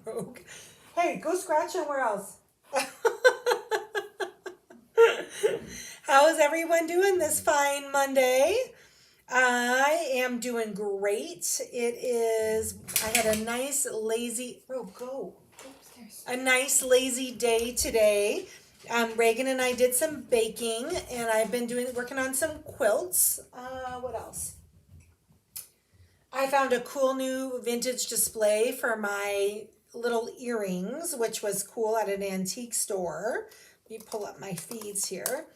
Rogue. Hey, go scratch somewhere else. How's everyone doing this fine Monday? I am doing great. I had a nice lazy, Rogue, go upstairs. A nice lazy day today. Reagan and I did some baking, and I've been working on some quilts. What else? I found a cool new vintage display for my little earrings, which was cool at an antique store. Let me pull up my feeds here.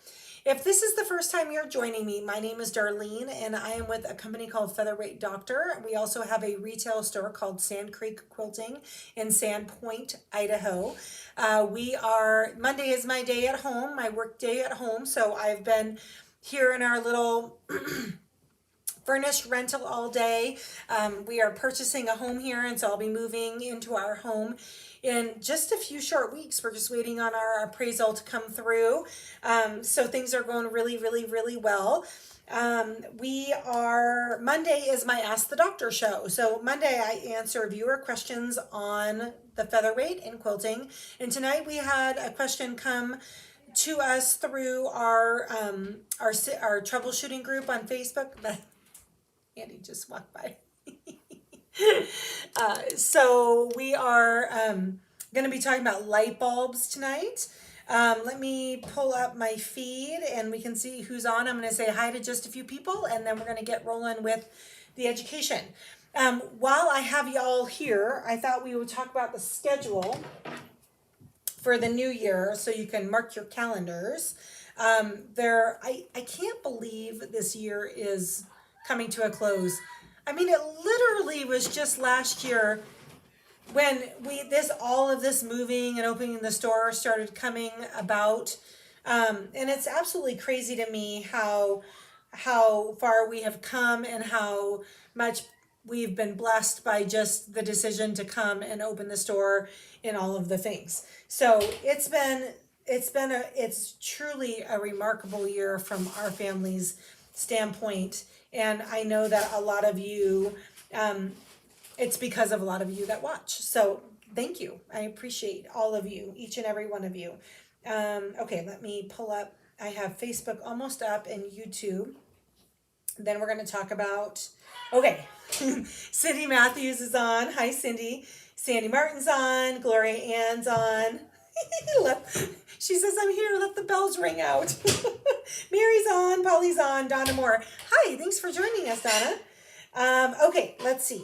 If this is the first time you're joining me, my name is Darlene, and I am with a company called Featherweight Doctor. We also have a retail store called Sand Creek Quilting in Sandpoint, Idaho. Monday is my day at home, my work day at home, so I've been here in our little furnished rental all day. We are purchasing a home here, and so I'll be moving into our home in just a few short weeks. We're just waiting on our appraisal to come through. So things are going really, really, really well. Monday is my Ask the Doctor show. So Monday I answer viewer questions on the featherweight and quilting. And tonight we had a question come to us through our troubleshooting group on Facebook. Andy just walked by. So we are going to be talking about light bulbs tonight. Let me pull up my feed and we can see who's on. I'm going to say hi to just a few people, and then we're going to get rolling with the education. While I have y'all here, I thought we would talk about the schedule for the new year so you can mark your calendars. I can't believe this year is coming to a close. I mean, it literally was just last year when all of this moving and opening the store started coming about. And it's absolutely crazy to me how far we have come and how much we've been blessed by just the decision to come and open the store and all of the things. So it's truly a remarkable year from our family's standpoint. And I know that a lot of you, it's because of a lot of you that watch. So thank you. I appreciate all of you, each and every one of you. Okay, let me pull up. I have Facebook almost up and YouTube. Then we're going to talk about, okay, Cindy Matthews is on. Hi, Cindy. Sandy Martin's on. Gloria Ann's on. She says, I'm here. Let the bells ring out. Mary's on. Polly's on. Donna Moore. Hi. Thanks for joining us, Donna. Okay. Let's see.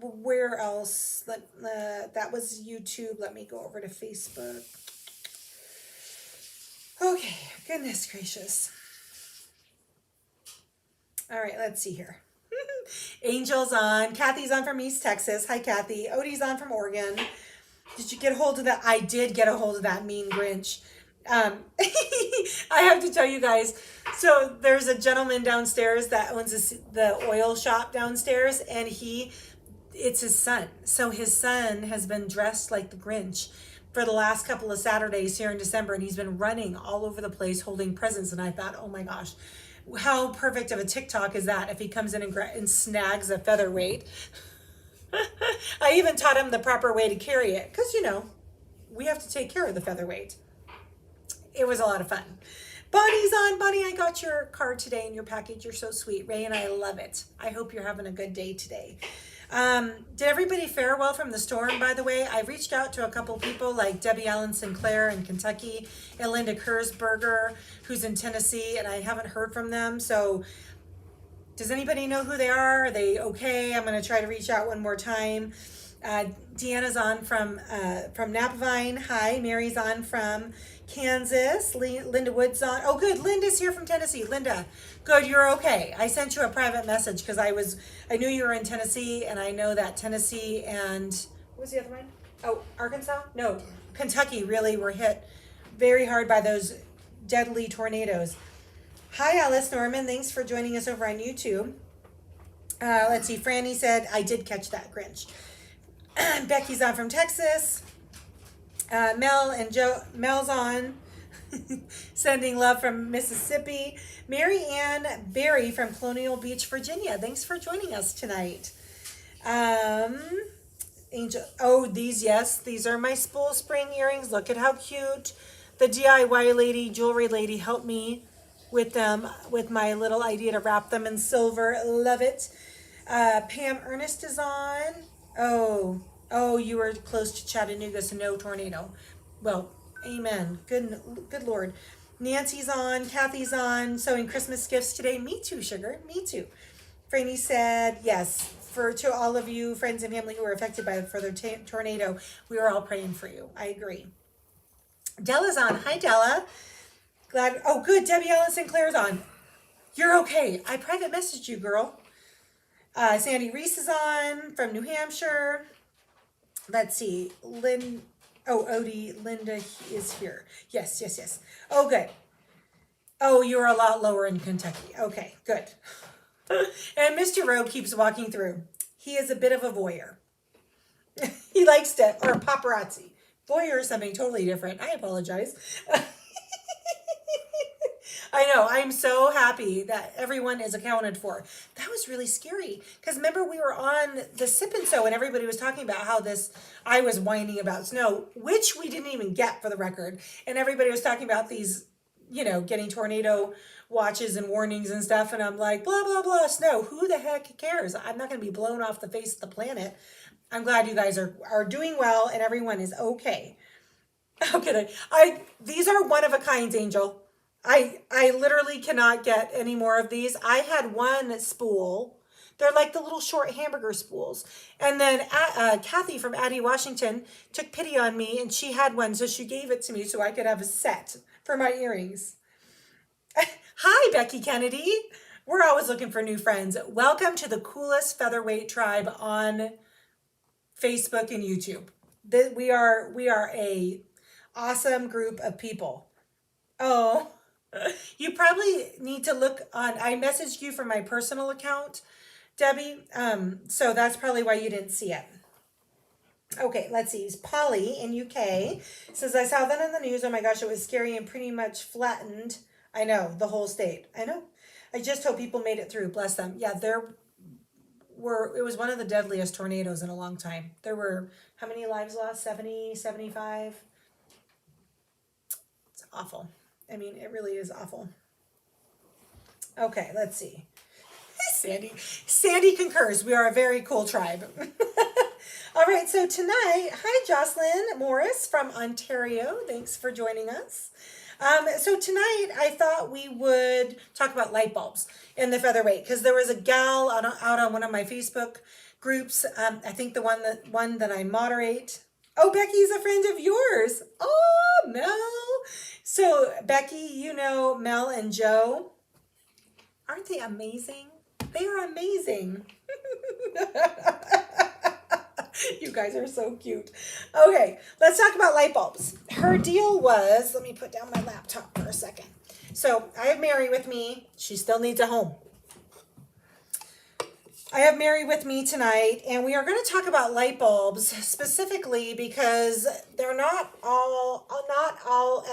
Where else? That was YouTube. Let me go over to Facebook. Okay. Goodness gracious. All right. Let's see here. Angel's on. Kathy's on from East Texas. Hi, Kathy. Odie's on from Oregon. Did you get a hold of that? I did get a hold of that mean Grinch. I have to tell you guys, so there's a gentleman downstairs that owns the oil shop downstairs, and it's his son. So his son has been dressed like the Grinch for the last couple of Saturdays here in December, and he's been running all over the place holding presents. And I thought, oh my gosh, how perfect of a TikTok is that if he comes in and snags a featherweight. I even taught him the proper way to carry it because, we have to take care of the featherweight. It was a lot of fun. Bonnie's on. Bonnie, I got your card today in your package. You're so sweet. Ray and I love it. I hope you're having a good day today. Did everybody fare well from the storm, by the way? I reached out to a couple people like Debbie Allen Sinclair in Kentucky and Linda Kurzberger, who's in Tennessee, and I haven't heard from them. So does anybody know who they are? Are they okay? I'm going to try to reach out one more time. Deanna's on from Napavine. Hi. Mary's on from Kansas. Linda Wood's on. Oh, good. Linda's here from Tennessee. Linda, good. You're okay. I sent you a private message because I knew you were in Tennessee, and I know that Tennessee and what was the other one? Oh, Arkansas? No, Kentucky really were hit very hard by those deadly tornadoes. Hi, Alice Norman. Thanks for joining us over on YouTube. Let's see. Franny said, I did catch that Grinch. Becky's on from Texas. Mel's on. Sending love from Mississippi. Mary Ann Berry from Colonial Beach, Virginia. Thanks for joining us tonight. Angel. Oh, these, yes, these are my spool spring earrings. Look at how cute. The DIY lady, jewelry lady, helped me with them, with my little idea to wrap them in silver. Love it. Pam Ernest is on. Oh, you were close to Chattanooga, so no tornado. Well, amen. Good Lord. Nancy's on. Kathy's on. Sewing Christmas gifts today. Me too, sugar. Me too. Franny said, yes, to all of you friends and family who were affected by the further tornado, we were all praying for you. I agree. Della's on. Hi, Della. Glad. Oh, good. Debbie Ellen Sinclair's on. You're okay. I private messaged you, girl. Sandy Reese is on from New Hampshire. Let's see. Odie, Linda is here. Yes. Oh, good. Oh, you're a lot lower in Kentucky. Okay, good. And Mr. Rowe keeps walking through. He is a bit of a voyeur. He likes to, or paparazzi. Voyeur is something totally different. I apologize. I know. I'm so happy that everyone is accounted for. That was really scary. Because remember, we were on the Sip and Sew and everybody was talking about how I was whining about snow, which we didn't even get for the record. And everybody was talking about these, getting tornado watches and warnings and stuff. And I'm like, blah, blah, blah, snow. Who the heck cares? I'm not going to be blown off the face of the planet. I'm glad you guys are doing well and everyone is okay. Okay, these are one of a kinds, Angel. I literally cannot get any more of these. I had one spool. They're like the little short hamburger spools. And then Kathy from Addie, Washington took pity on me and she had one. So she gave it to me so I could have a set for my earrings. Hi, Becky Kennedy. We're always looking for new friends. Welcome to the coolest featherweight tribe on Facebook and YouTube. We are a awesome group of people. Oh, you probably need to look on. I messaged you from my personal account, Debbie. So that's probably why you didn't see it. Okay, let's see. Polly in UK says, I saw that on the news. Oh my gosh, it was scary and pretty much flattened. I know, the whole state. I know. I just hope people made it through. Bless them. Yeah, it was one of the deadliest tornadoes in a long time. There were, how many lives lost? 70, 75? It's awful. I mean, it really is awful. Okay, let's see. Sandy concurs. We are a very cool tribe. All right, so tonight, hi, Jocelyn Morris from Ontario. Thanks for joining us. So tonight, I thought we would talk about light bulbs in the featherweight because there was a gal out on one of my Facebook groups. I think the one that I moderate. Oh, Becky's a friend of yours. Oh, Mel. So Becky, Mel and Joe. Aren't they amazing? They are amazing. You guys are so cute. Okay, let's talk about light bulbs. Her deal was, let me put down my laptop for a second. So I have Mary with me. She still needs a home. I have Mary with me tonight, and we are going to talk about light bulbs specifically because they're not all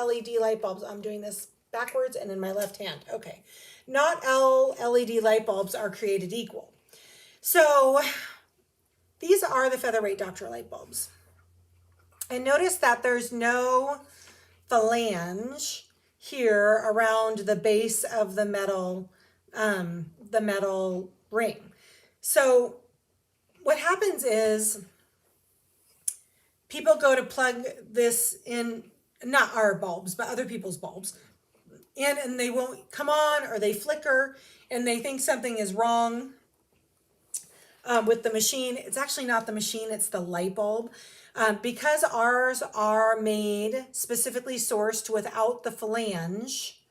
LED light bulbs. I'm doing this backwards and in my left hand. Okay. Not all LED light bulbs are created equal. So these are the Featherweight Doctor light bulbs. And notice that there's no flange here around the base of the metal ring. So what happens is people go to plug this in, not our bulbs, but other people's bulbs, and they won't come on or they flicker and they think something is wrong with the machine. It's actually not the machine, it's the light bulb. Because ours are made specifically sourced without the flange,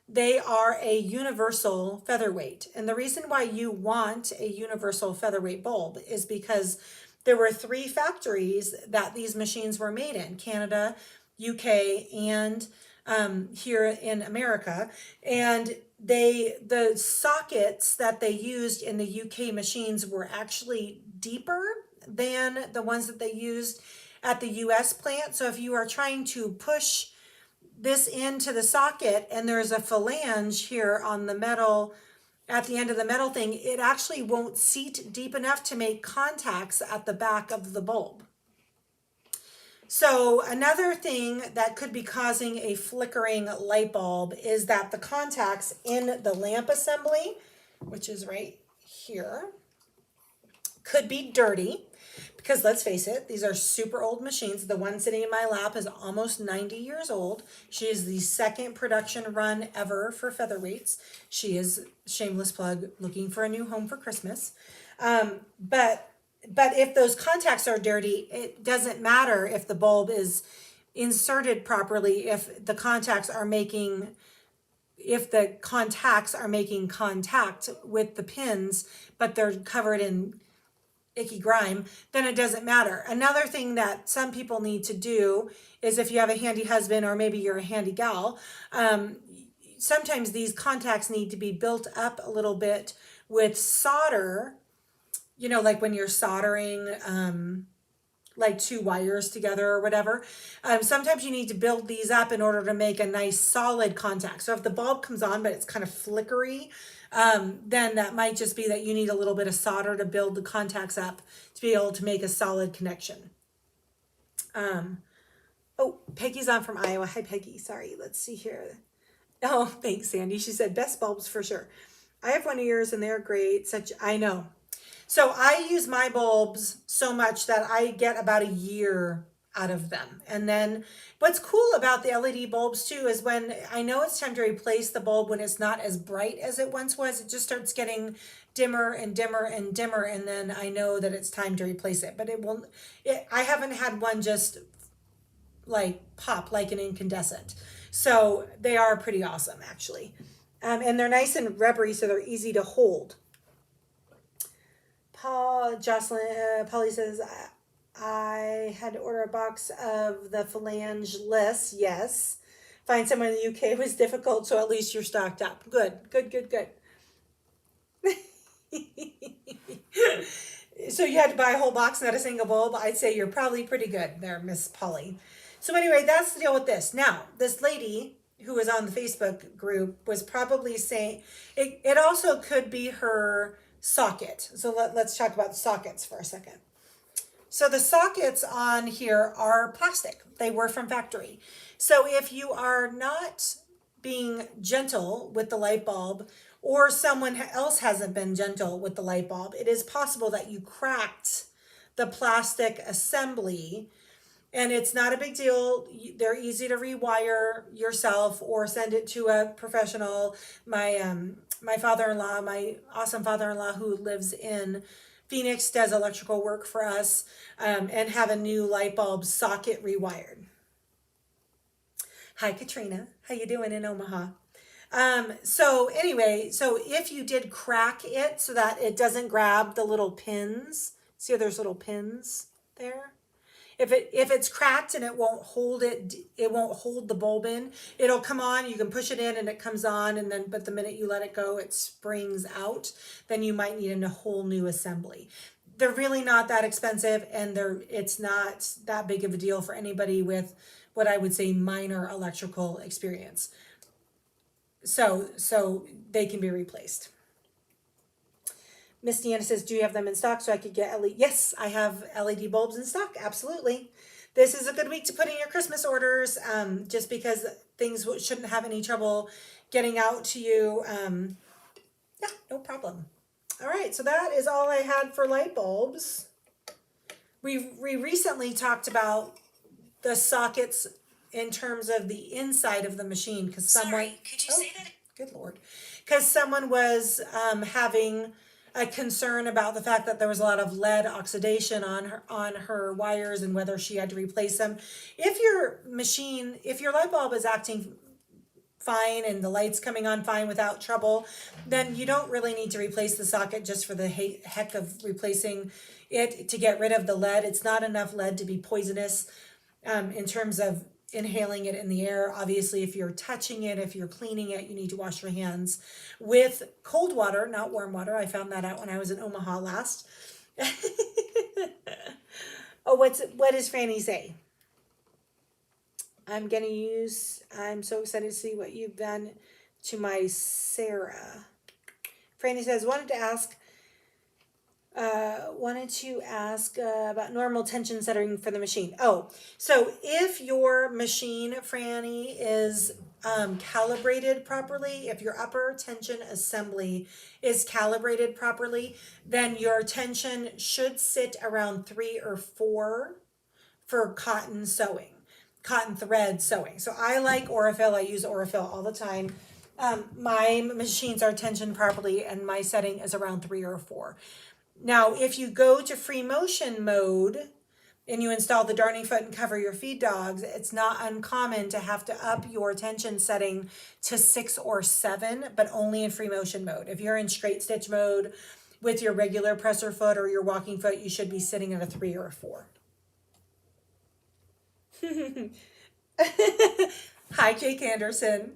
they are a universal featherweight. And the reason why you want a universal featherweight bulb is because there were 3 factories that these machines were made in: Canada, UK, and here in America. And the sockets that they used in the UK machines were actually deeper than the ones that they used at the US plant. So if you are trying to push this into the socket and there's a flange here on the metal at the end of the metal thing, it actually won't seat deep enough to make contacts at the back of the bulb. So another thing that could be causing a flickering light bulb is that the contacts in the lamp assembly, which is right here, could be dirty. Because let's face it, these are super old machines. The one sitting in my lap is almost 90 years old. She is the second production run ever for Featherweights. She is, shameless plug, looking for a new home for Christmas. But if those contacts are dirty, it doesn't matter if the bulb is inserted properly, if the contacts are making contact with the pins, but they're covered in icky grime, then it doesn't matter. Another thing that some people need to do is, if you have a handy husband or maybe you're a handy gal, sometimes these contacts need to be built up a little bit with solder, you know, like when you're soldering like two wires together or whatever. Sometimes you need to build these up in order to make a nice solid contact. So if the bulb comes on but it's kind of flickery, then that might just be that you need a little bit of solder to build the contacts up to be able to make a solid connection. Oh, Peggy's on from Iowa. Hi, Peggy. Sorry. Let's see here. Oh, thanks, Sandy. She said best bulbs for sure. I have one of yours and they're great. I know. So I use my bulbs so much that I get about a year out of them. And then what's cool about the LED bulbs too is when I know it's time to replace the bulb, when it's not as bright as it once was, it just starts getting dimmer and dimmer and dimmer. And then I know that it's time to replace it. But I haven't had one just like pop like an incandescent. So they are pretty awesome actually. And they're nice and rubbery, so they're easy to hold. Polly says, I had to order a box of the phalange list. Yes. Find someone in the UK was difficult, so at least you're stocked up. Good. So you had to buy a whole box, not a single bulb. I'd say you're probably pretty good there, Miss Polly. So anyway, that's the deal with this. Now, this lady who was on the Facebook group was probably saying, it also could be her socket. So let's talk about the sockets for a second. So the sockets on here are plastic. They were from factory. So if you are not being gentle with the light bulb, or someone else hasn't been gentle with the light bulb, it is possible that you cracked the plastic assembly. And it's not a big deal. They're easy to rewire yourself or send it to a professional. My father-in-law, my awesome father-in-law who lives in Phoenix, does electrical work for us, and have a new light bulb socket rewired. Hi, Katrina. How you doing in Omaha? So anyway, so if you did crack it so that it doesn't grab the little pins, see how there's little pins there? If it's cracked and it won't hold the bulb in, it'll come on, you can push it in and it comes on, and then, but the minute you let it go, it springs out. Then you might need a whole new assembly. They're really not that expensive, and it's not that big of a deal for anybody with what I would say minor electrical experience. So they can be replaced. Miss Deanna says, do you have them in stock so I could get LED? Yes, I have LED bulbs in stock. Absolutely. This is a good week to put in your Christmas orders, just because things shouldn't have any trouble getting out to you. Yeah, no problem. All right, so that is all I had for light bulbs. We recently talked about the sockets in terms of the inside of the machine, because Sorry, could you say that? Good Lord. Because someone was having a concern about the fact that there was a lot of lead oxidation on her wires and whether she had to replace them. If your light bulb is acting fine and the light's coming on fine without trouble, then you don't really need to replace the socket just for the heck of replacing it to get rid of the lead. It's not enough lead to be poisonous in terms of inhaling it in the air. Obviously, if you're touching it, if you're cleaning it, you need to wash your hands with cold water, not warm water. I found that out when I was in Omaha last. Oh, what does Franny say? I'm so excited to see what you've done to my Sarah. Franny says, wanted to ask about normal tension setting for the machine. Oh, so if your machine, Franny, is calibrated properly, if your upper tension assembly is calibrated properly, then your tension should sit around 3 or 4 for cotton sewing, cotton thread sewing. So I like Aurifil. I use Aurifil all the time. My machines are tensioned properly, and my setting is around 3 or 4. Now, if you go to free motion mode and you install the darning foot and cover your feed dogs, it's not uncommon to have to up your tension setting to 6 or 7, but only in free motion mode. If you're in straight stitch mode with your regular presser foot or your walking foot, you should be sitting at a 3 or a 4. Hi, Jake Anderson.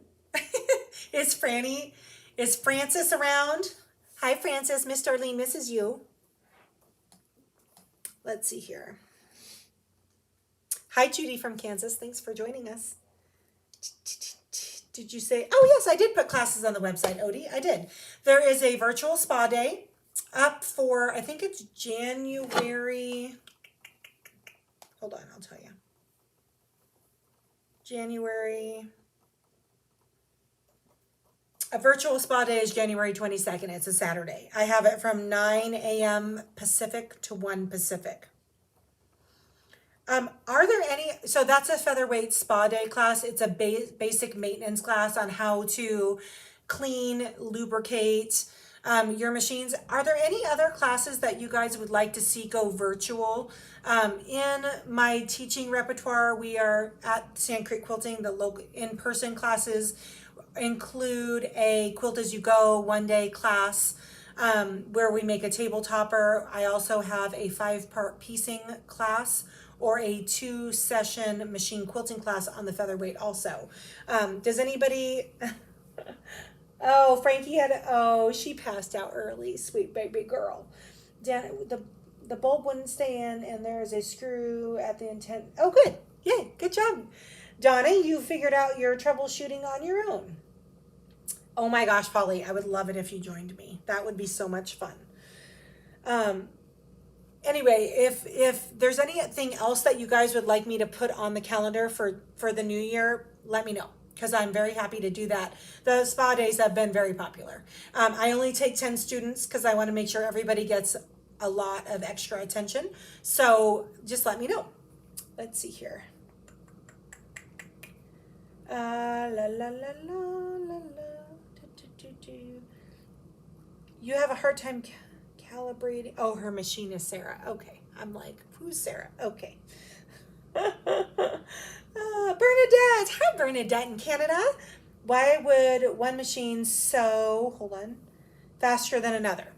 Is Francis around? Hi, Francis. Miss Darlene misses you. Let's see here. Hi, Judy from Kansas. Thanks for joining us. Did you say? Oh, yes, I did put classes on the website, Odie. I did. There is a virtual spa day up for, I think it's January. Hold on, I'll tell you. A virtual spa day is January 22nd. It's a Saturday. I have it from 9 a.m. Pacific to 1 Pacific. Are there any, so that's a Featherweight spa day class. It's a basic maintenance class on how to clean, lubricate your machines. Are there any other classes that you guys would like to see go virtual? In my teaching repertoire, we are at Sand Creek Quilting, the local in-person classes include a quilt as you go 1-day class where we make a table topper. I also have a 5-part piecing class or a 2-session machine quilting class on the Featherweight also. Does anybody, oh, Frankie she passed out early, sweet baby girl. The bulb wouldn't stay in and there is a screw at the intent. Oh, good. Yay, good job. Donna, you figured out your troubleshooting on your own. Oh my gosh, Polly, I would love it if you joined me. That would be so much fun. Anyway, if there's anything else that you guys would like me to put on the calendar for the new year, let me know, because I'm very happy to do that. The spa days have been very popular. I only take 10 students because I want to make sure everybody gets a lot of extra attention. So just let me know. Let's see here. La la la la la la. You have a hard time calibrating. Oh, her machine is Sarah. Okay. I'm like, who's Sarah? Okay. Bernadette. Hi, Bernadette in Canada. Why would one machine sew, hold on, faster than another?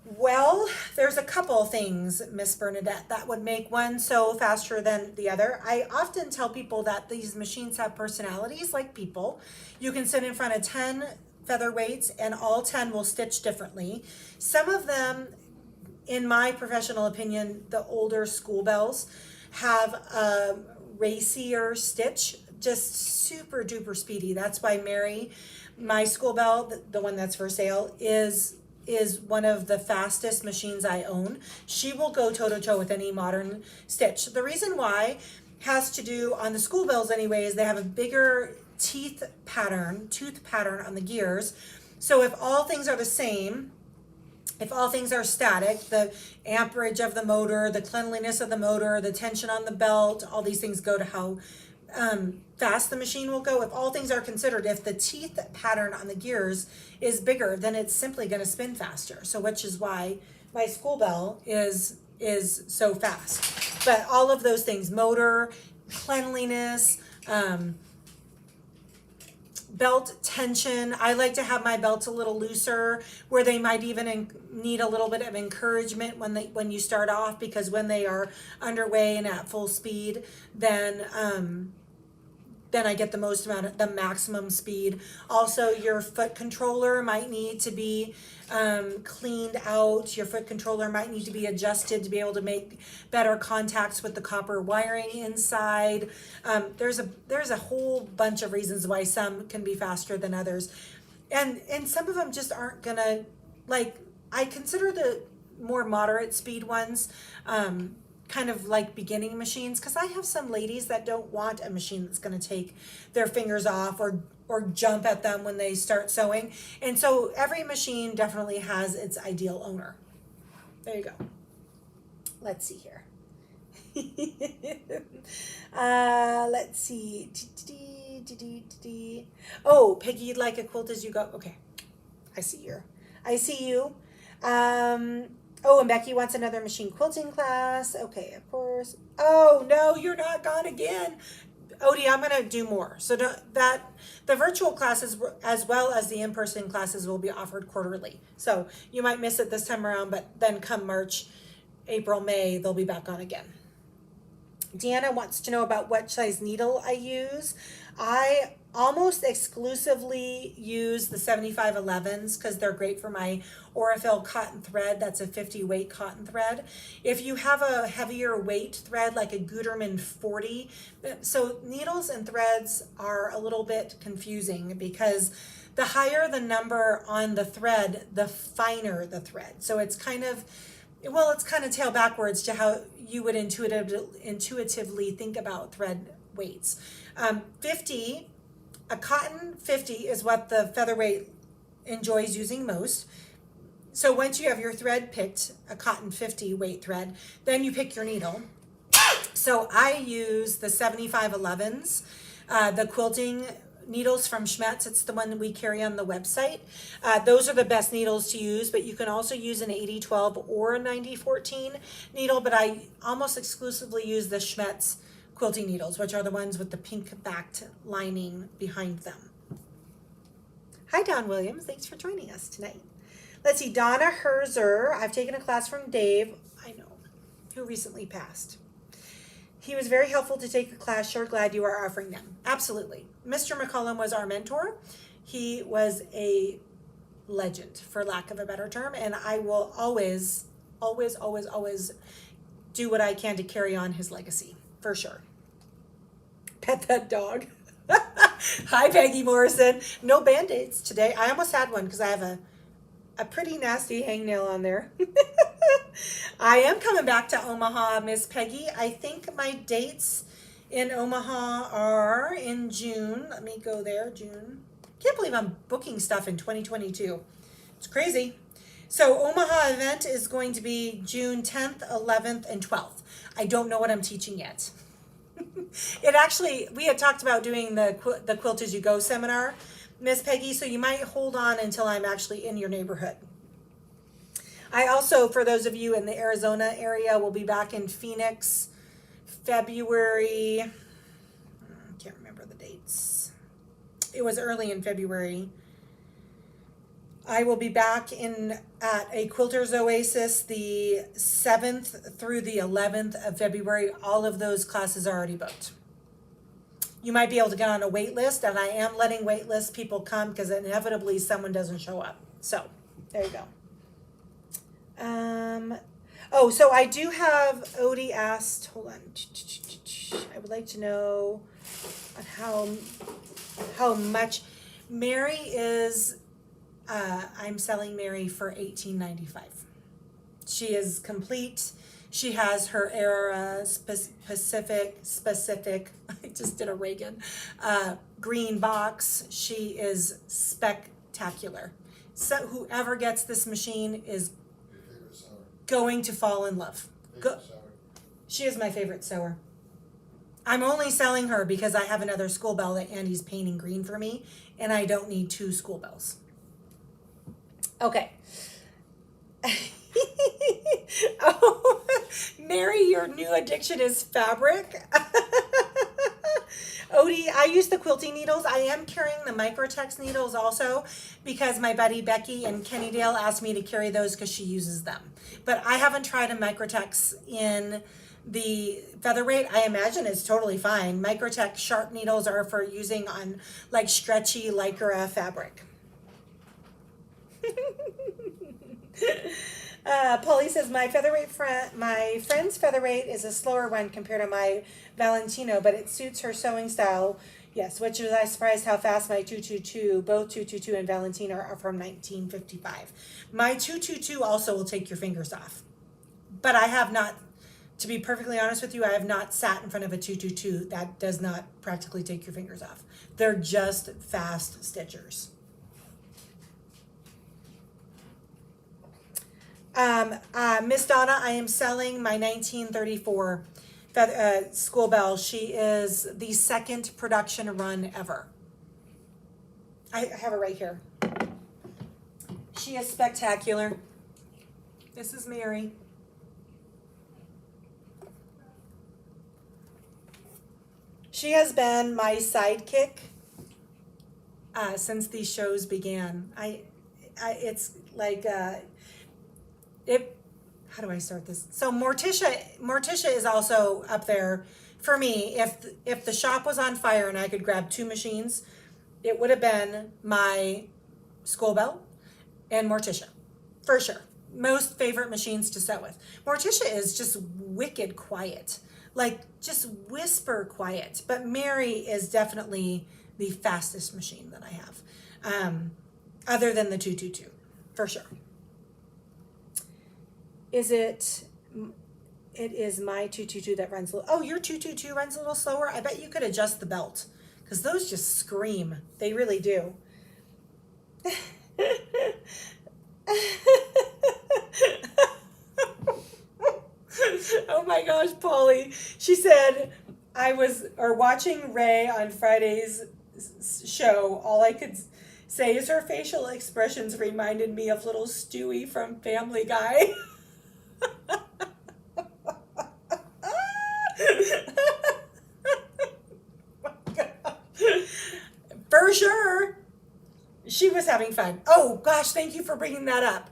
Well, there's a couple things, Miss Bernadette, that would make one sew faster than the other. I often tell people that these machines have personalities like people. You can sit in front of 10 Featherweights and all 10 will stitch differently. Some of them, in my professional opinion, the older school bells have a racier stitch, just super duper speedy. That's why Mary, my school bell, the one that's for sale, is one of the fastest machines I own. She will go toe to toe with any modern stitch. The reason why has to do, on the school bells anyways, they have a bigger tooth pattern on the gears. So if all things are the same, if all things are static, the amperage of the motor, the cleanliness of the motor, the tension on the belt, all these things go to how fast the machine will go. If all things are considered, if the teeth pattern on the gears is bigger, then it's simply going to spin faster. So which is why my school bell is so fast. But all of those things, motor, cleanliness, belt tension. I like to have my belts a little looser, where they might even need a little bit of encouragement when you start off, because when they are underway and at full speed, then I get the maximum speed. Also, your foot controller might need to be cleaned out. Your foot controller might need to be adjusted to be able to make better contacts with the copper wiring inside. There's a whole bunch of reasons why some can be faster than others. And some of them just aren't gonna, like, I consider the more moderate speed ones kind of like beginning machines, because I have some ladies that don't want a machine that's going to take their fingers off or jump at them when they start sewing. And so every machine definitely has its ideal owner. There you go. Let's see here. Let's see. Oh, Peggy, you'd like a quilt as you go. Okay, I see you. Oh, and Becky wants another machine quilting class. Okay, of course. Oh no, you're not gone again. Odie, I'm gonna do more. So that the virtual classes as well as the in-person classes will be offered quarterly. So you might miss it this time around, but then come March, April, May, they'll be back on again. Deanna wants to know about what size needle I use. I almost exclusively use the 7511s because they're great for my Aurifil cotton thread. That's a 50 weight cotton thread. If you have a heavier weight thread like a Gutermann 40, so needles and threads are a little bit confusing because the higher the number on the thread, the finer the thread. So it's kind of, well, it's kind of tail backwards to how you would intuitively think about thread weights. 50, a cotton 50 is what the Featherweight enjoys using most. So once you have your thread picked, a cotton 50 weight thread, then you pick your needle. So I use the 7511s, the quilting needles from Schmetz. It's the one that we carry on the website. Those are the best needles to use, but you can also use an 8012 or a 9014 needle, but I almost exclusively use the Schmetz quilting needles, which are the ones with the pink backed lining behind them. Hi, Don Williams. Thanks for joining us tonight. Let's see, Donna Herzer. I've taken a class from Dave, I know, who recently passed. He was very helpful to take the class. Sure glad you are offering them. Absolutely. Mr. McCullum was our mentor. He was a legend, for lack of a better term, and I will always do what I can to carry on his legacy, for sure. Pet that dog. Hi, Peggy Morrison. No Band-Aids today. I almost had one because I have a pretty nasty hangnail on there. I am coming back to Omaha, Miss Peggy. I think my dates in Omaha are in June. Let me go there, June. Can't believe I'm booking stuff in 2022. It's crazy. So Omaha event is going to be June 10th, 11th, and 12th. I don't know what I'm teaching yet. It actually, we had talked about doing the Quilt As You Go seminar, Miss Peggy, so you might hold on until I'm actually in your neighborhood. I also, for those of you in the Arizona area, will be back in Phoenix, February. I can't remember the dates. It was early in February. I will be back at a Quilter's Oasis the 7th through the 11th of February. All of those classes are already booked. You might be able to get on a wait list, and I am letting wait list people come because inevitably someone doesn't show up. So there you go. Oh, so I do have, Odie asked, hold on. I would like to know how much Mary is. I'm selling Mary for $18.95. She is complete. She has her era specific. I just did a Reagan green box. She is spectacular. So whoever gets this machine is going to fall in love. She is my favorite sewer. I'm only selling her because I have another school bell that Andy's painting green for me, and I don't need 2 school bells. Okay. Oh, Mary, your new addiction is fabric. Odie, I use the quilting needles. I am carrying the Microtex needles also because my buddy Becky in Kennydale asked me to carry those because she uses them. But I haven't tried a Microtex in the Featherweight. I imagine it's totally fine. Microtex sharp needles are for using on like stretchy Lycra fabric. Polly says my friend's Featherweight is a slower one compared to my Valentino, but it suits her sewing style. Yes, which is I surprised how fast my 222, both 222 and Valentine are from 1955. My 222 also will take your fingers off. But I have not, to be perfectly honest with you, I have not sat in front of a 222 that does not practically take your fingers off. They're just fast stitchers. Miss Donna, I am selling my 1934 School Bell. She is the second production run ever. I have it right here. She is spectacular. This is Mary. She has been my sidekick since these shows began. It's like how do I start this? So Morticia is also up there for me. If the shop was on fire and I could grab two machines, it would have been my School Bell and Morticia, for sure. Most favorite machines to sew with. Morticia is just wicked quiet, like just whisper quiet. But Mary is definitely the fastest machine that I have, other than the 222, for sure. It is my 222 that runs a little, oh, your 222 runs a little slower? I bet you could adjust the belt, because those just scream. They really do. Oh my gosh, Polly. She said, watching Ray on Friday's show, all I could say is her facial expressions reminded me of little Stewie from Family Guy. For sure. She was having fun. Oh gosh, thank you for bringing that up.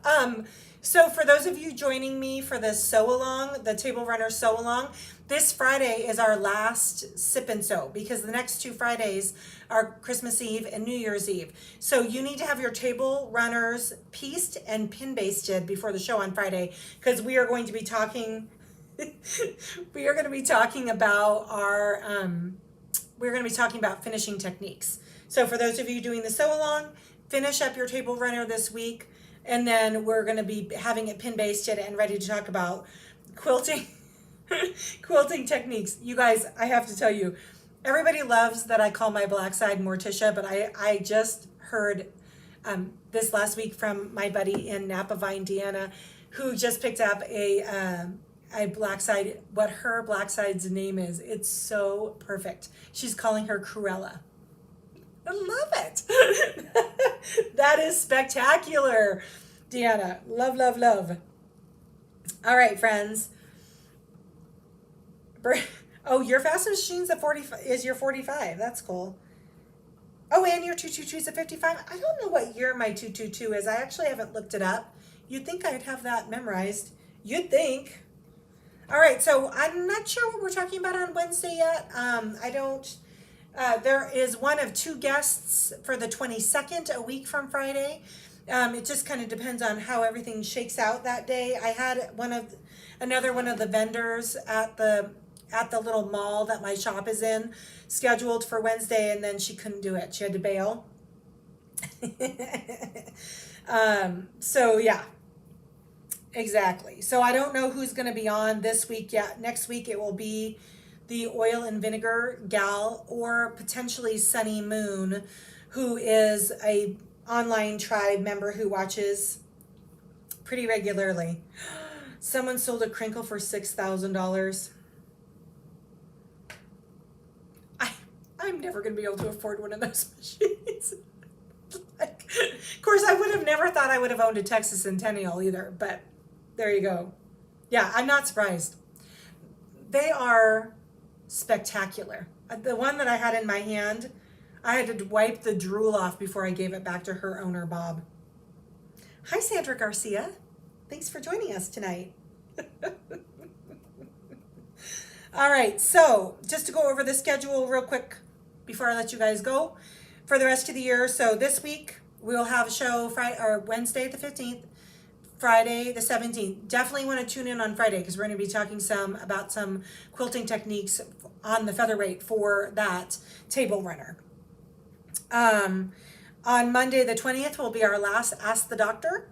So for those of you joining me for the sew along, the Table Runner sew along, this Friday is our last sip and sew, because the next two Fridays are Christmas Eve and New Year's Eve. So you need to have your table runners pieced and pin basted before the show on Friday, because we are going to be talking about finishing techniques. So for those of you doing the sew along, finish up your table runner this week, and then we're going to be having it pin basted and ready to talk about quilting techniques. You guys, I have to tell you, everybody loves that I call my black side Morticia, but I just heard this last week from my buddy in Napa Vine, Deanna, who just picked up a black side, what her black side's name is. It's so perfect. She's calling her Cruella. I love it. That is spectacular, Deanna. Love, love, love. All right, friends. Oh, your fastest machine's at 45. Is your 45? That's cool. Oh, and your 222 is at 55. I don't know what year my 222 is. I actually haven't looked it up. You'd think I'd have that memorized. You'd think. All right, so I'm not sure what we're talking about on Wednesday yet. I don't. There is one of two guests for the 22nd, a week from Friday. It just kind of depends on how everything shakes out that day. I had another one of the vendors at the little mall that my shop is in scheduled for Wednesday, and then she couldn't do it. She had to bail. So yeah, exactly. So I don't know who's going to be on this week yet. Next week it will be the oil and vinegar gal, or potentially Sunny Moon, who is a online tribe member who watches pretty regularly. Someone sold a crinkle for $6,000. I'm never going to be able to afford one of those machines. Of course, I would have never thought I would have owned a Texas Centennial either, but there you go. Yeah, I'm not surprised. They are spectacular. The one that I had in my hand, I had to wipe the drool off before I gave it back to her owner, Bob. Hi, Sandra Garcia. Thanks for joining us tonight. All right, so just to go over the schedule real quick before I let you guys go for the rest of the year. So this week we'll have a show Wednesday the 15th, Friday the 17th. Definitely want to tune in on Friday because we're going to be talking about some quilting techniques on the Featherweight for that table runner. On Monday the 20th will be our last Ask the Doctor.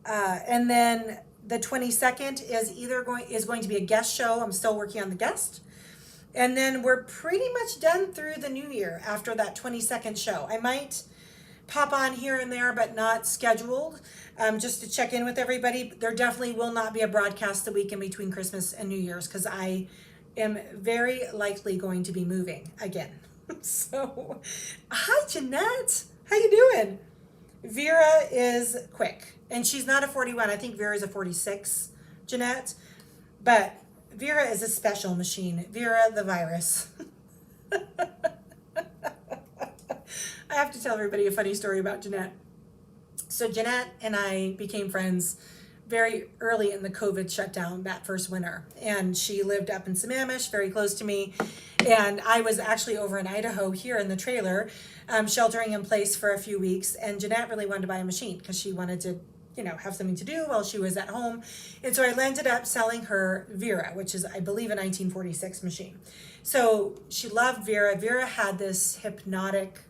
And then the 22nd is going to be a guest show. I'm still working on the guest. And then we're pretty much done through the new year after that 22nd show. I might pop on here and there, but not scheduled, just to check in with everybody. There definitely will not be a broadcast the week in between Christmas and New Year's because I am very likely going to be moving again. So, hi Jeanette, how you doing? Vera is quick, and she's not a 41. I think Vera is a 46, Jeanette. But Vera is a special machine. Vera the virus. I have to tell everybody a funny story about Jeanette. So Jeanette and I became friends very early in the COVID shutdown that first winter. And she lived up in Sammamish, very close to me. And I was actually over in Idaho here in the trailer, sheltering in place for a few weeks. And Jeanette really wanted to buy a machine because she wanted to, have something to do while she was at home. And so I ended up selling her Vera, which is, I believe, a 1946 machine. So she loved Vera. Vera had this hypnotic,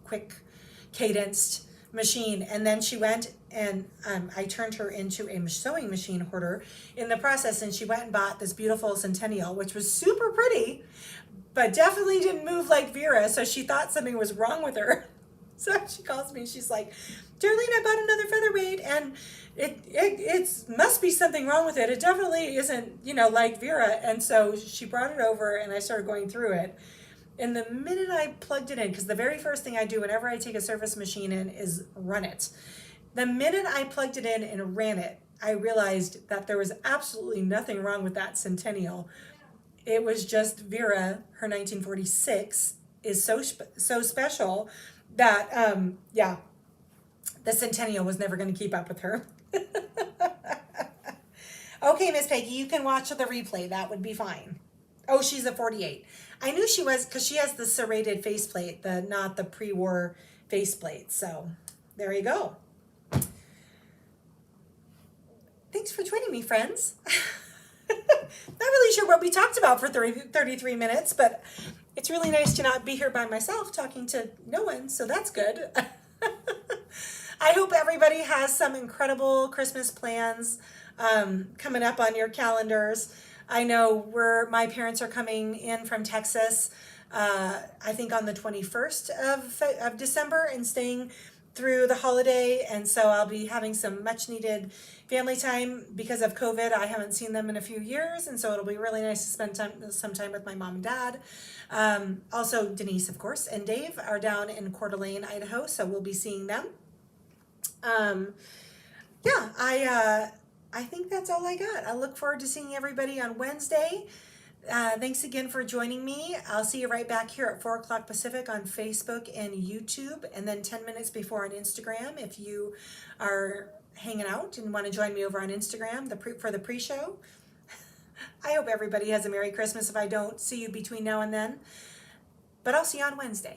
quick cadenced machine. And then she went and I turned her into a sewing machine hoarder in the process. And she went and bought this beautiful Centennial, which was super pretty, but definitely didn't move like Vera. So she thought something was wrong with her. So she calls me and she's like, Darlene, I bought another Featherweight and it must be something wrong with it. It definitely isn't, like Vera. And so she brought it over and I started going through it. And the minute I plugged it in, because the very first thing I do whenever I take a service machine in is run it. The minute I plugged it in and ran it, I realized that there was absolutely nothing wrong with that Centennial. It was just Vera, her 1946, is so special that, the Centennial was never going to keep up with her. Okay, Miss Peggy, you can watch the replay. That would be fine. Oh, she's a 48. I knew she was because she has the serrated faceplate, not the pre-war faceplate. So there you go. Thanks for joining me, friends. Not really sure what we talked about for 33 minutes, but it's really nice to not be here by myself talking to no one, so that's good. I hope everybody has some incredible Christmas plans coming up on your calendars. I know my parents are coming in from Texas, I think on the 21st of December and staying through the holiday. And so I'll be having some much needed family time because of COVID. I haven't seen them in a few years. And so it'll be really nice to spend some time with my mom and dad. Also Denise, of course, and Dave are down in Coeur d'Alene, Idaho. So we'll be seeing them. I think that's all I got. I look forward to seeing everybody on Wednesday. Thanks again for joining me. I'll see you right back here at 4 o'clock Pacific on Facebook and YouTube, and then 10 minutes before on Instagram if you are hanging out and want to join me over on Instagram for the pre-show. I hope everybody has a Merry Christmas if I don't see you between now and then, but I'll see you on Wednesday.